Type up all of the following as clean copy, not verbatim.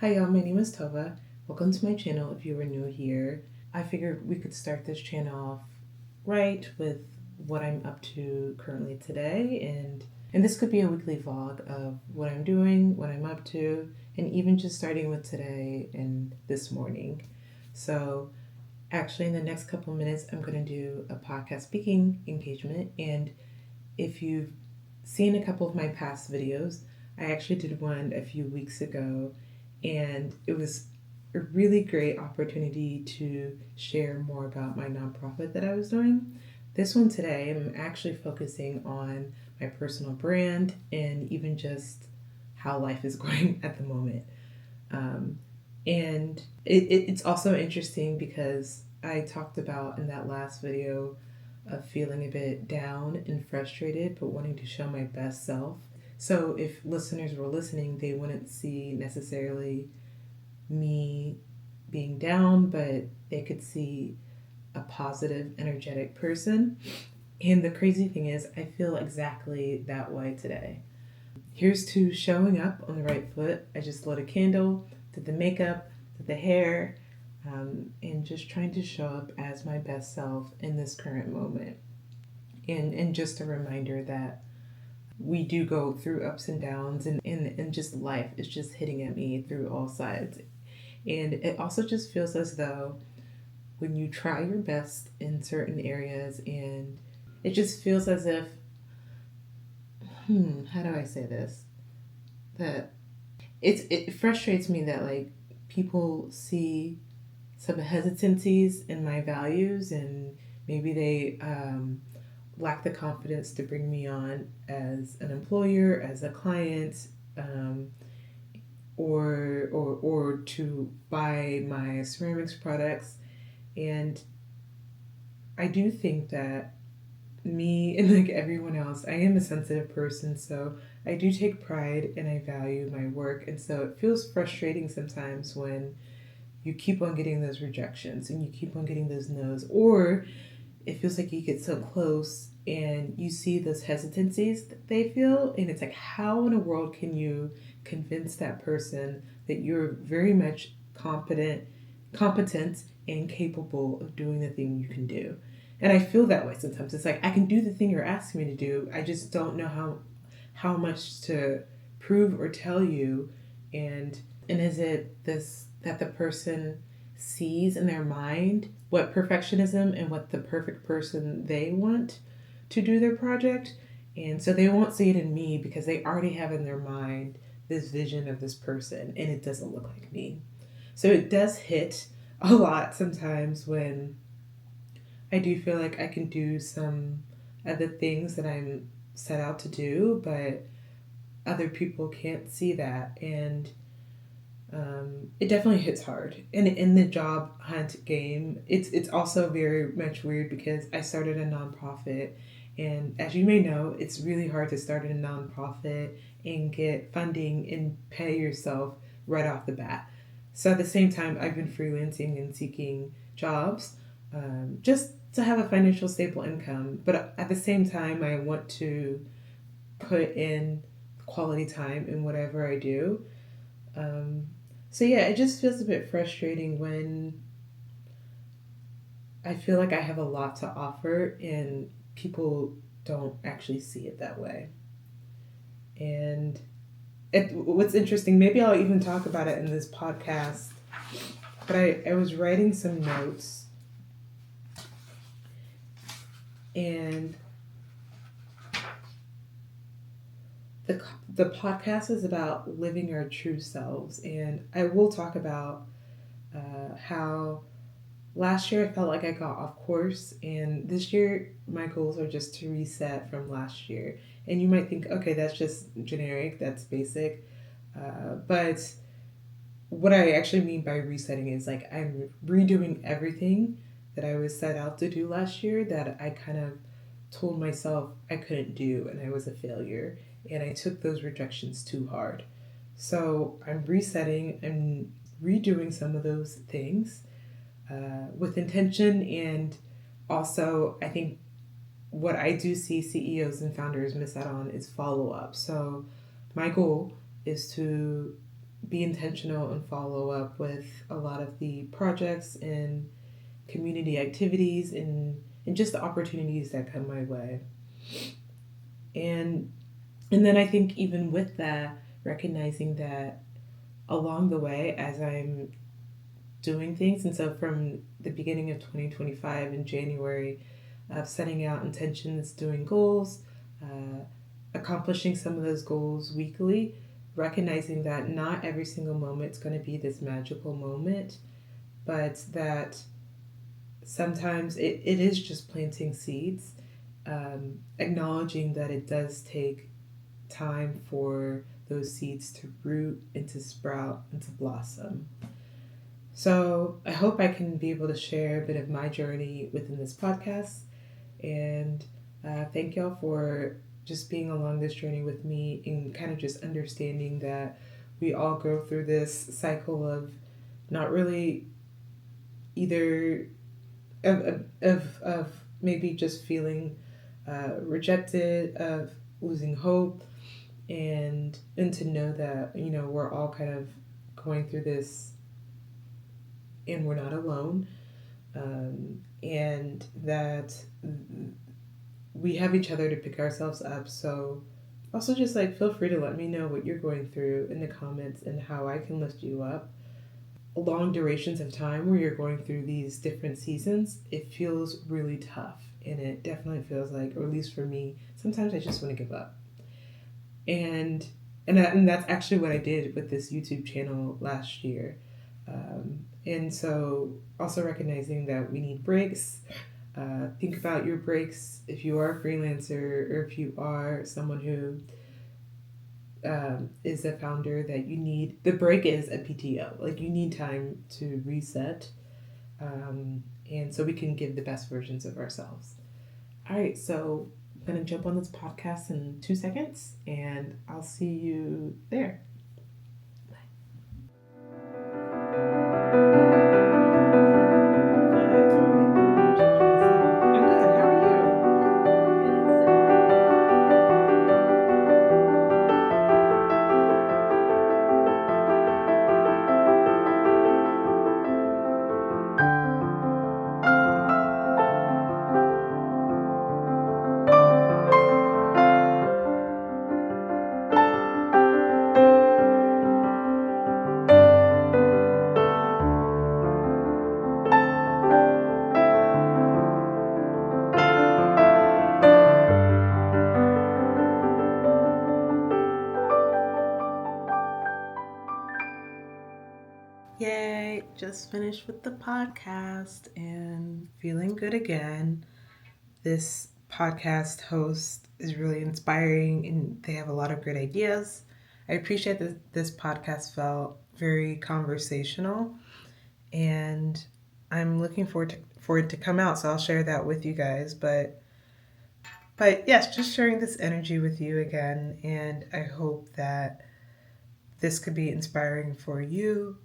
Hi y'all, my name is Tova. Welcome to my channel if you are new here. I figured we could start this channel off right with what I'm up to currently today, and this could be a weekly vlog of what I'm doing, what I'm up to, and even just starting with today and this morning. So actually in the next couple minutes I'm going to do a podcast speaking engagement, and if you've seen a couple of my past videos, I actually did one a few weeks ago, and it was a really great opportunity to share more about my nonprofit that I was doing. This one today, I'm actually focusing on my personal brand and even just how life is going at the moment. And it's also interesting because I talked about in that last video of feeling a bit down and frustrated, but wanting to show my best self. So if listeners were listening, they wouldn't see necessarily me being down, but they could see a positive, energetic person. And the crazy thing is, I feel exactly that way today. Here's to showing up on the right foot. I just lit a candle, did the makeup, did the hair, and just trying to show up as my best self in this current moment. And just a reminder that we do go through ups and downs, and just life is just hitting at me through all sides. And it also just feels as though when you try your best in certain areas, and it just feels as if, how do I say this? That it frustrates me that like people see some hesitancies in my values, and maybe they lack the confidence to bring me on as an employer, as a client, or to buy my ceramics products. And I do think that me and like everyone else, I am a sensitive person, so I do take pride and I value my work. And so it feels frustrating sometimes when you keep on getting those rejections and you keep on getting those no's, or it feels like you get so close and you see those hesitancies that they feel, and it's like, how in the world can you convince that person that you're very much competent and capable of doing the thing you can do? And I feel that way sometimes. It's like, I can do the thing you're asking me to do, I just don't know how much to prove or tell you. And is it this that the person sees in their mind what perfectionism and what the perfect person they want to do their project, and so they won't see it in me because they already have in their mind this vision of this person and it doesn't look like me. So it does hit a lot sometimes when I do feel like I can do some of the things that I'm set out to do, but other people can't see that. And it definitely hits hard. And in the job hunt game, it's also very much weird because I started a nonprofit, and as you may know, it's really hard to start a nonprofit and get funding and pay yourself right off the bat. So at the same time, I've been freelancing and seeking jobs, just to have a financial stable income. But at the same time, I want to put in quality time in whatever I do. Um, so yeah, it just feels a bit frustrating when I feel like I have a lot to offer and people don't actually see it that way. And what's interesting, maybe I'll even talk about it in this podcast, but I was writing some notes, and the podcast is about living our true selves. And I will talk about how last year I felt like I got off course, and this year my goals are just to reset from last year. And you might think, okay, that's just generic, that's basic. But what I actually mean by resetting is like I'm redoing everything that I was set out to do last year that I kind of told myself I couldn't do and I was a failure. And I took those rejections too hard. So I'm resetting and redoing some of those things with intention. And also, I think what I do see CEOs and founders miss out on is follow up. So my goal is to be intentional and follow up with a lot of the projects and community activities and just the opportunities that come my way. And and then I think even with that, recognizing that along the way as I'm doing things, and so from the beginning of 2025 in January, of setting out intentions, doing goals, uh, accomplishing some of those goals weekly, recognizing that not every single moment is going to be this magical moment, but that sometimes it is just planting seeds, acknowledging that it does take time for those seeds to root and to sprout and to blossom. So I hope I can be able to share a bit of my journey within this podcast. And thank y'all for just being along this journey with me and kind of just understanding that we all go through this cycle of not really either of maybe just feeling rejected, of losing hope, and to know that we're all kind of going through this and we're not alone, and that we have each other to pick ourselves up. So also just like feel free to let me know what you're going through in the comments and how I can lift you up. Long durations of time where you're going through these different seasons, it feels really tough, and it definitely feels like, or at least for me, sometimes I just want to give up. And that's actually what I did with this YouTube channel last year. And so also recognizing that we need breaks. Think about your breaks if you are a freelancer or if you are someone who is a founder, that you need, the break is a PTO. Like you need time to reset, and so we can give the best versions of ourselves. All right, so I'm going to jump on this podcast in 2 seconds and I'll see you there. Yay, just finished with the podcast and feeling good again. This podcast host is really inspiring and they have a lot of great ideas. I appreciate that this podcast felt very conversational, and I'm looking for it to come out, so I'll share that with you guys. But yes, just sharing this energy with you again, and I hope that this could be inspiring for you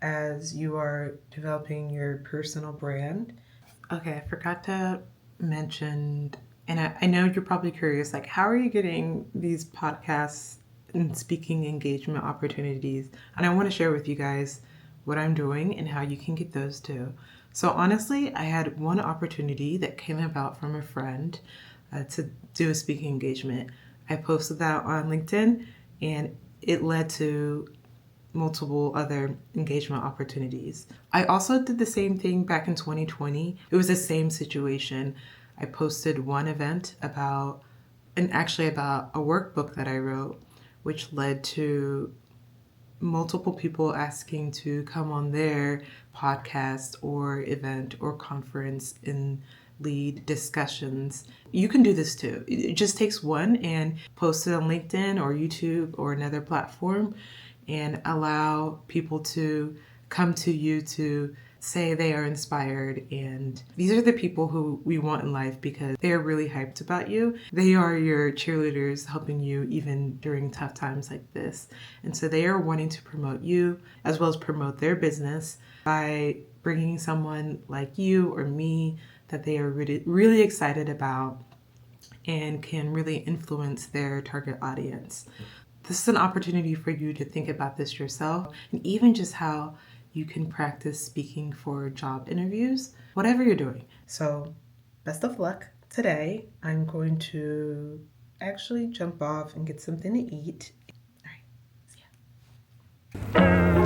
as you are developing your personal brand. Okay, I forgot to mention, and I know you're probably curious, like, how are you getting these podcasts and speaking engagement opportunities? And I want to share with you guys what I'm doing and how you can get those too. So honestly, I had one opportunity that came about from a friend to do a speaking engagement. I posted that on LinkedIn, and it led to multiple other engagement opportunities. I also did the same thing back in 2020. It was the same situation. I posted one event about a workbook that I wrote, which led to multiple people asking to come on their podcast or event or conference and lead discussions. You can do this too. It just takes one and post it on LinkedIn or YouTube or another platform, and allow people to come to you to say they are inspired. And these are the people who we want in life because they are really hyped about you. They are your cheerleaders, helping you even during tough times like this. And so they are wanting to promote you as well as promote their business by bringing someone like you or me that they are really, really excited about and can really influence their target audience. this is an opportunity for you to think about this yourself, and even just how you can practice speaking for job interviews, whatever you're doing. So best of luck. Today, I'm going to actually jump off and get something to eat. All right, see ya.